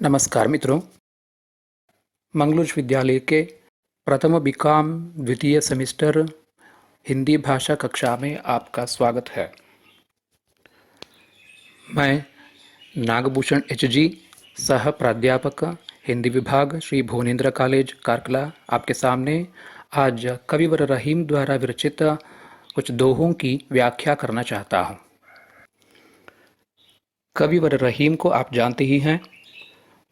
नमस्कार मित्रों, मंगलूर विद्यालय के प्रथम बीकॉम द्वितीय सेमेस्टर हिंदी भाषा कक्षा में आपका स्वागत है। मैं नागभूषण एच.जी. सह प्राध्यापक हिंदी विभाग श्री भुवनेन्द्र कॉलेज कारकला आपके सामने आज कविवर रहीम द्वारा विरचित कुछ दोहों की व्याख्या करना चाहता हूँ। कविवर रहीम को आप जानते ही हैं,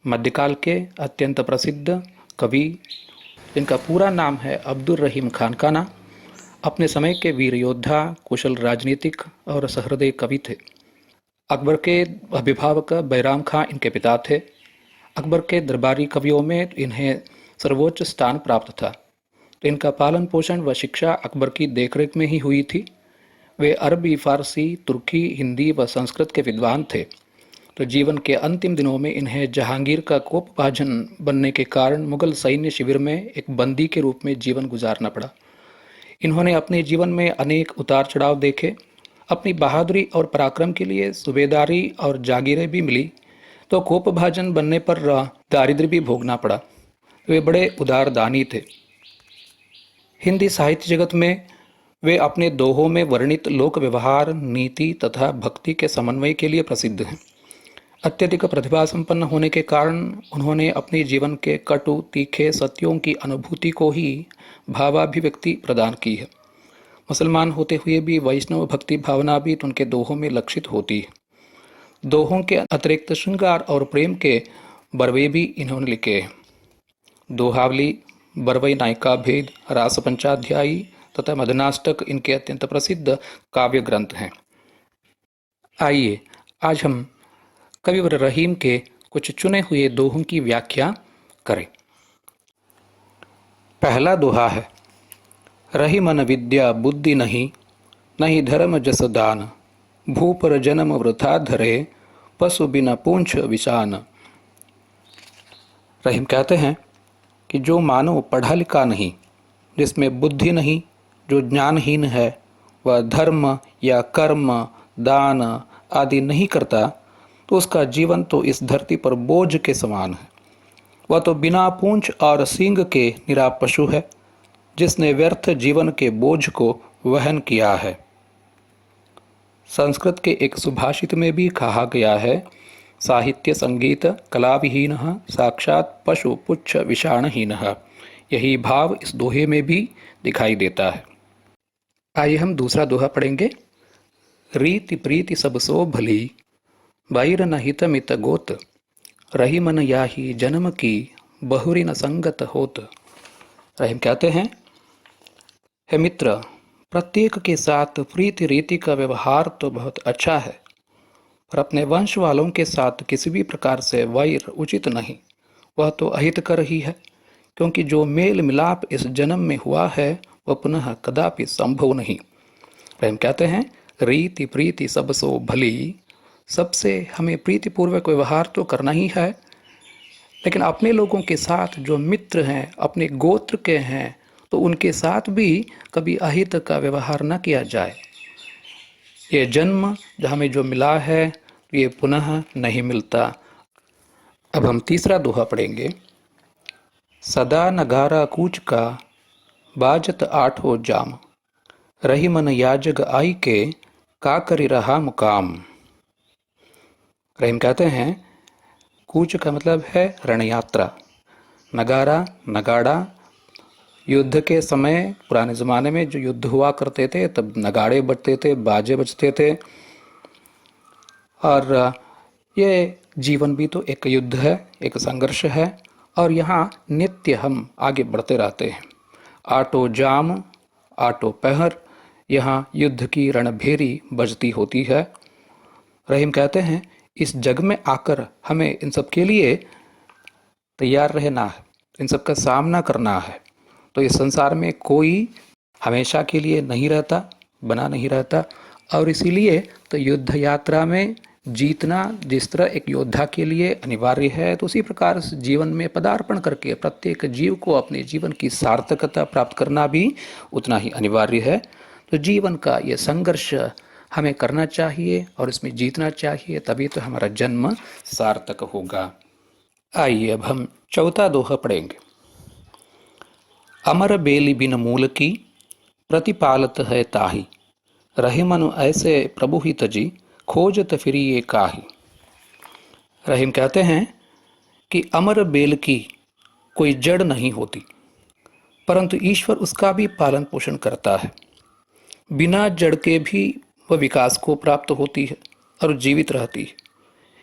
मध्यकाल के अत्यंत प्रसिद्ध कवि, जिनका पूरा नाम है अब्दुल रहीम खानकाना, अपने समय के वीर योद्धा, कुशल राजनीतिक और सहृदय कवि थे। अकबर के अभिभावक बैराम खां इनके पिता थे। अकबर के दरबारी कवियों में इन्हें सर्वोच्च स्थान प्राप्त था। तो इनका पालन पोषण व शिक्षा अकबर की देखरेख में ही हुई थी। वे अरबी, फारसी, तुर्की, हिंदी व संस्कृत के विद्वान थे। तो जीवन के अंतिम दिनों में इन्हें जहांगीर का कोपभाजन बनने के कारण मुगल सैन्य शिविर में एक बंदी के रूप में जीवन गुजारना पड़ा। इन्होंने अपने जीवन में अनेक उतार चढ़ाव देखे। अपनी बहादुरी और पराक्रम के लिए सूबेदारी और जागीरें भी मिली, तो कोपभाजन बनने पर दारिद्र्य भी भोगना पड़ा। वे बड़े उदार दानी थे। हिंदी साहित्य जगत में वे अपने दोहों में वर्णित लोक व्यवहार, नीति तथा भक्ति के समन्वय के लिए प्रसिद्ध हैं। अत्यधिक प्रतिभा संपन्न होने के कारण उन्होंने अपने जीवन के कटु तीखे सत्यों की अनुभूति को ही भावाभिव्यक्ति प्रदान की है। मुसलमान होते हुए भी वैष्णव भक्ति भावना भी उनके दोहों में लक्षित होती है। दोहों के अतिरिक्त श्रृंगार और प्रेम के बरवे भी इन्होंने लिखे हैं। दोहावली, बरवई नायिका भेद, रास पंचाध्यायी तथा मदनाष्टक इनके अत्यंत प्रसिद्ध काव्य ग्रंथ हैं। आइए आज हम कविवर रहीम के कुछ चुने हुए दोहों की व्याख्या करें। पहला दोहा है, रही मन विद्या बुद्धि नहीं, नहीं धर्म जस दान, भू पर जन्म वृथा धरे, पशु बिना पूंछ विषान। रहीम कहते हैं कि जो मानव पढ़ा लिखा नहीं, जिसमें बुद्धि नहीं, जो ज्ञानहीन है, वह धर्म या कर्म, दान आदि नहीं करता, तो उसका जीवन तो इस धरती पर बोझ के समान है। वह तो बिना पूंछ और सींग के निराप पशु है, जिसने व्यर्थ जीवन के बोझ को वहन किया है। संस्कृत के एक सुभाषित में भी कहा गया है, साहित्य संगीत कला विहीन साक्षात पशु पुच्छ विषाणहीन। यही भाव इस दोहे में भी दिखाई देता है। आइए हम दूसरा दोहा पढ़ेंगे। रीति प्रीति सब सो भली, बैर न हित मित गोत, रही मन याही जन्म की, बहुरी न संगत होत। रहीम कहते हैं, हे मित्र, प्रत्येक के साथ प्रीति रीति का व्यवहार तो बहुत अच्छा है, पर अपने वंश वालों के साथ किसी भी प्रकार से वैर उचित नहीं। वह तो अहितकर ही है, क्योंकि जो मेल मिलाप इस जन्म में हुआ है वह पुनः कदापि संभव नहीं। रहीम कहते हैं, रीति प्रीति सब सो भली, सबसे हमें प्रीतिपूर्वक व्यवहार तो करना ही है, लेकिन अपने लोगों के साथ जो मित्र हैं, अपने गोत्र के हैं, तो उनके साथ भी कभी अहित का व्यवहार न किया जाए। ये जन्म जो हमें जो मिला है, तो ये पुनः नहीं मिलता। अब हम तीसरा दोहा पढ़ेंगे। सदा नगारा कूच का, बाजत आठो जाम, रही मन याजग आई के, का करी रहा मुकाम। रहीम कहते हैं, कूच का मतलब है रणयात्रा। नगारा, नगाड़ा, युद्ध के समय पुराने ज़माने में जो युद्ध हुआ करते थे तब नगाड़े बजते थे, बाजे बजते थे। और ये जीवन भी तो एक युद्ध है, एक संघर्ष है, और यहाँ नित्य हम आगे बढ़ते रहते हैं। आटो जाम, आटो पहर, यहाँ युद्ध की रणभेरी बजती होती है। रहीम कहते हैं, इस जग में आकर हमें इन सब के लिए तैयार रहना है, इन सब का सामना करना है। तो इस संसार में कोई हमेशा के लिए नहीं रहता, बना नहीं रहता, और इसीलिए तो युद्ध यात्रा में जीतना जिस तरह एक योद्धा के लिए अनिवार्य है, तो उसी प्रकार जीवन में पदार्पण करके प्रत्येक जीव को अपने जीवन की सार्थकता प्राप्त करना भी उतना ही अनिवार्य है। तो जीवन का ये संघर्ष हमें करना चाहिए और इसमें जीतना चाहिए, तभी तो हमारा जन्म सार्थक होगा। आइए अब हम चौथा दोहा पढ़ेंगे। अमर बेली बिन मूल की, प्रतिपालत है ताही। रहे मन ऐसे प्रभु ही तजी, खोजत फिरी ये काही। रहीम कहते हैं कि अमर बेल की कोई जड़ नहीं होती, परंतु ईश्वर उसका भी पालन पोषण करता है। बिना जड़ के भी वह विकास को प्राप्त होती है और जीवित रहती है।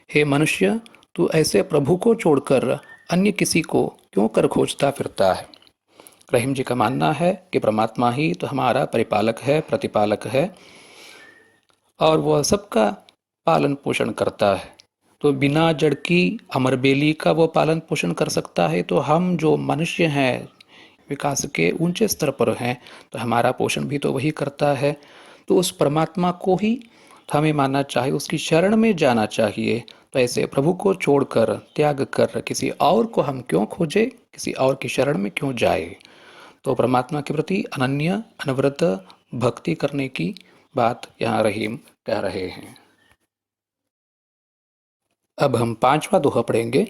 हे मनुष्य, तू ऐसे प्रभु को छोड़कर अन्य किसी को क्यों कर खोजता फिरता है। रहीम जी का मानना है कि परमात्मा ही तो हमारा परिपालक है, प्रतिपालक है, और वह सबका पालन पोषण करता है। तो बिना जड़ की अमर बेली का वो पालन पोषण कर सकता है, तो हम जो मनुष्य हैं, विकास के ऊंचे स्तर पर हैं, तो हमारा पोषण भी तो वही करता है। तो उस परमात्मा को ही हमें मानना चाहिए, उसकी शरण में जाना चाहिए। तो ऐसे प्रभु को छोड़कर, त्याग कर किसी और को हम क्यों खोजे, किसी और की शरण में क्यों जाए। तो परमात्मा के प्रति अनन्य अनवरत भक्ति करने की बात यहाँ रहीम कह रहे हैं। अब हम पांचवा दोहा पढ़ेंगे।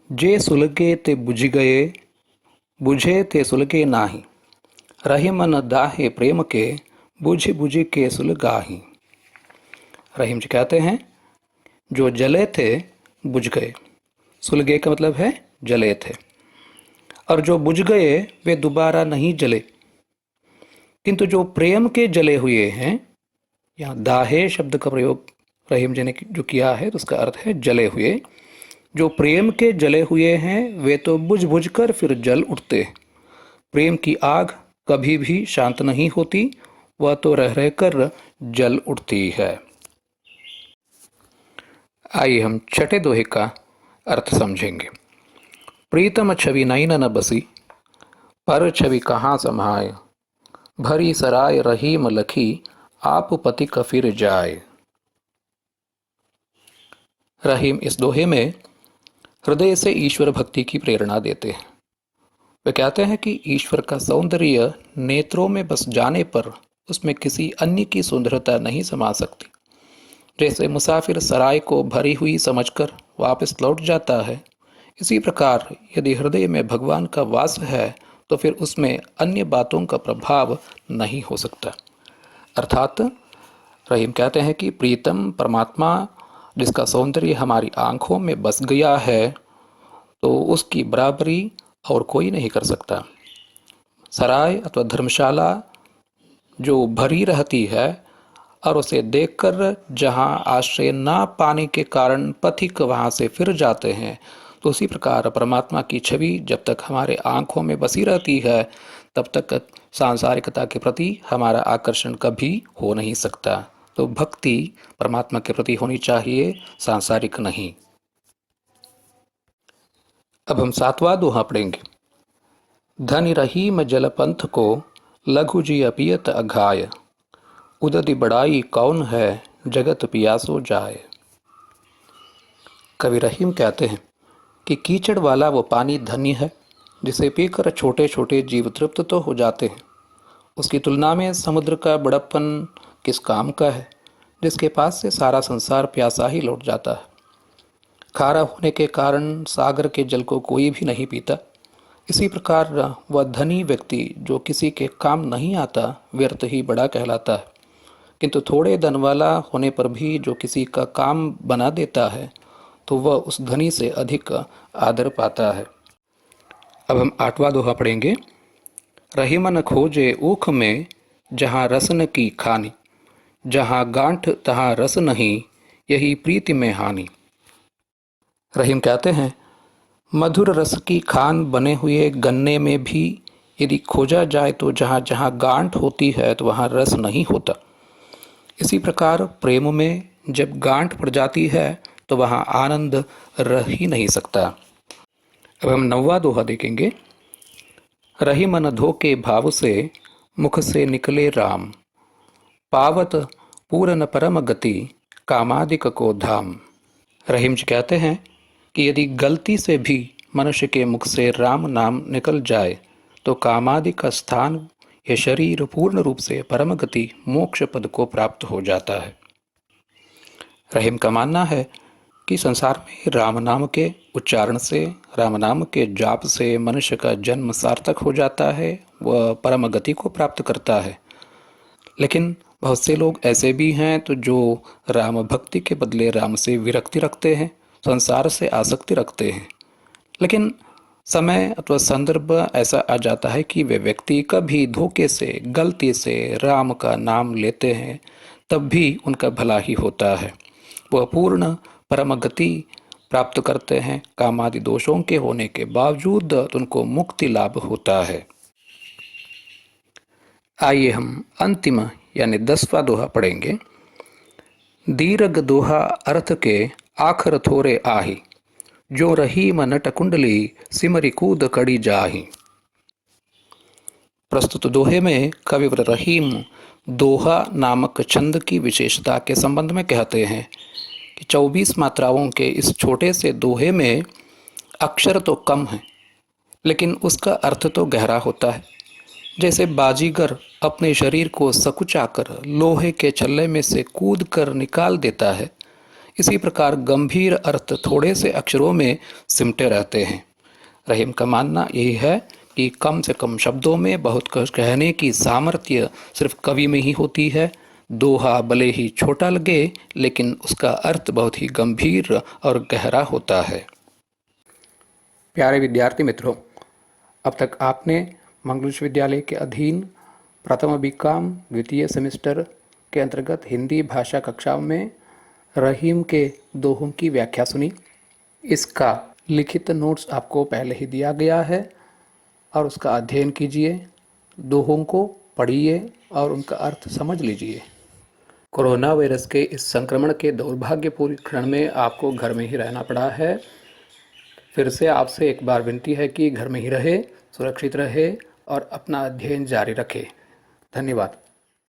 जे सुलगे ते बुझ गए, बुझे ते सुलगे नाही। रही मन दाहे प्रेम के, बुझ बुझ के सुलगाही। रहीम जी कहते हैं, जो जले थे बुझ गए। सुलगे का मतलब है जले थे, और जो बुझ गए वे दोबारा नहीं जले। किंतु जो प्रेम के जले हुए हैं, यहाँ दाहे शब्द का प्रयोग रहीम जी ने जो किया है, तो उसका अर्थ है जले हुए। जो प्रेम के जले हुए हैं वे तो बुझ बुझ कर फिर जल उठते। प्रेम की आग कभी भी शांत नहीं होती, वह तो रह रह कर जल उठती है। आइए हम छठे दोहे का अर्थ समझेंगे। प्रीतम छवि नैन न बसी, पर छवि कहाँ समाये। भरी सराय रहीम लखी, आप पति का फिर जाए। रहीम इस दोहे में हृदय से ईश्वर भक्ति की प्रेरणा देते हैं। वे कहते हैं कि ईश्वर का सौंदर्य नेत्रों में बस जाने पर उसमें किसी अन्य की सुंदरता नहीं समा सकती। जैसे मुसाफिर सराय को भरी हुई समझकर वापस लौट जाता है, इसी प्रकार यदि हृदय में भगवान का वास है तो फिर उसमें अन्य बातों का प्रभाव नहीं हो सकता। अर्थात रहीम कहते हैं कि प्रीतम परमात्मा जिसका सौंदर्य हमारी आंखों में बस गया है, तो उसकी बराबरी और कोई नहीं कर सकता। सराय अथवा धर्मशाला जो भरी रहती है और उसे देखकर जहाँ आश्रय ना पाने के कारण पथिक वहाँ से फिर जाते हैं, तो उसी प्रकार परमात्मा की छवि जब तक हमारे आँखों में बसी रहती है, तब तक सांसारिकता के प्रति हमारा आकर्षण कभी हो नहीं सकता। तो भक्ति परमात्मा के प्रति होनी चाहिए, सांसारिक नहीं। अब हम सातवां दोहा पढ़ेंगे। धन रहीम जलपंथ को, लघु जी अपियत अघाय। उदति बड़ाई कौन है, जगत पियासो जाए। कवि रहीम कहते हैं कि कीचड़ वाला वो पानी धन्य है जिसे पीकर छोटे छोटे जीव तृप्त तो हो जाते हैं। उसकी तुलना में समुद्र का बड़प्पन किस काम का है, जिसके पास से सारा संसार प्यासा ही लौट जाता है। खारा होने के कारण सागर के जल को कोई भी नहीं पीता। इसी प्रकार वह धनी व्यक्ति जो किसी के काम नहीं आता, व्यर्थ ही बड़ा कहलाता है। किंतु थोड़े धन वाला होने पर भी जो किसी का काम बना देता है, तो वह उस धनी से अधिक आदर पाता है। अब हम आठवां दोहा पढ़ेंगे। रहीमन खोजे ऊख में, जहाँ रसन की खानी। जहाँ गांठ तहाँ रस नहीं, यही प्रीति में हानि। रहीम कहते हैं, मधुर रस की खान बने हुए गन्ने में भी यदि खोजा जाए तो जहाँ जहाँ गांठ होती है तो वहाँ रस नहीं होता। इसी प्रकार प्रेम में जब गांठ पड़ जाती है तो वहाँ आनंद रह ही नहीं सकता। अब हम नौवां दोहा देखेंगे। रही मन धोखे भाव से, मुख से निकले राम। पावत पूरन परम गति, कामादिक को धाम। रहीम जी कहते हैं कि यदि गलती से भी मनुष्य के मुख से राम नाम निकल जाए तो कामादि का स्थान, यह शरीर पूर्ण रूप से परम गति मोक्ष पद को प्राप्त हो जाता है। रहीम का मानना है कि संसार में राम नाम के उच्चारण से, राम नाम के जाप से मनुष्य का जन्म सार्थक हो जाता है, वह परम गति को प्राप्त करता है। लेकिन बहुत से लोग ऐसे भी हैं तो जो राम भक्ति के बदले राम से विरक्ति रखते हैं, संसार से आसक्ति रखते हैं। लेकिन समय अथवा संदर्भ ऐसा आ जाता है कि वे व्यक्ति कभी धोखे से, गलती से राम का नाम लेते हैं, तब भी उनका भला ही होता है। वह पूर्ण परम गति प्राप्त करते हैं। कामादि दोषों के होने के बावजूद उनको मुक्ति लाभ होता है। आइए हम अंतिम यानी 10वां दोहा पढ़ेंगे। दीर्घ दोहा अर्थ के आखर थोरे आही, जो रहीम नट कुंडली सिमरी कूद कड़ी जाही। प्रस्तुत दोहे में कविवर रहीम दोहा नामक छंद की विशेषता के संबंध में कहते हैं कि 24 मात्राओं के इस छोटे से दोहे में अक्षर तो कम है, लेकिन उसका अर्थ तो गहरा होता है। जैसे बाजीगर अपने शरीर को सकुचाकर लोहे के छल्ले में से कूद कर निकाल देता है, इसी प्रकार गंभीर अर्थ थोड़े से अक्षरों में सिमटे रहते हैं। रहीम का मानना यही है कि कम से कम शब्दों में बहुत कुछ कहने की सामर्थ्य सिर्फ कवि में ही होती है। दोहा भले ही छोटा लगे, लेकिन उसका अर्थ बहुत ही गंभीर और गहरा होता है। प्यारे विद्यार्थी मित्रों, अब तक आपने मंगल विश्वविद्यालय के अधीन प्रथम बीकॉम द्वितीय सेमेस्टर के अंतर्गत हिंदी भाषा कक्षाओं में रहीम के दोहों की व्याख्या सुनी। इसका लिखित नोट्स आपको पहले ही दिया गया है और उसका अध्ययन कीजिए, दोहों को पढ़िए और उनका अर्थ समझ लीजिए। कोरोना वायरस के इस संक्रमण के दुर्भाग्यपूर्ण क्षण में आपको घर में ही रहना पड़ा है। फिर से आपसे एक बार विनती है कि घर में ही रहे, सुरक्षित रहे और अपना अध्ययन जारी रखें। धन्यवाद।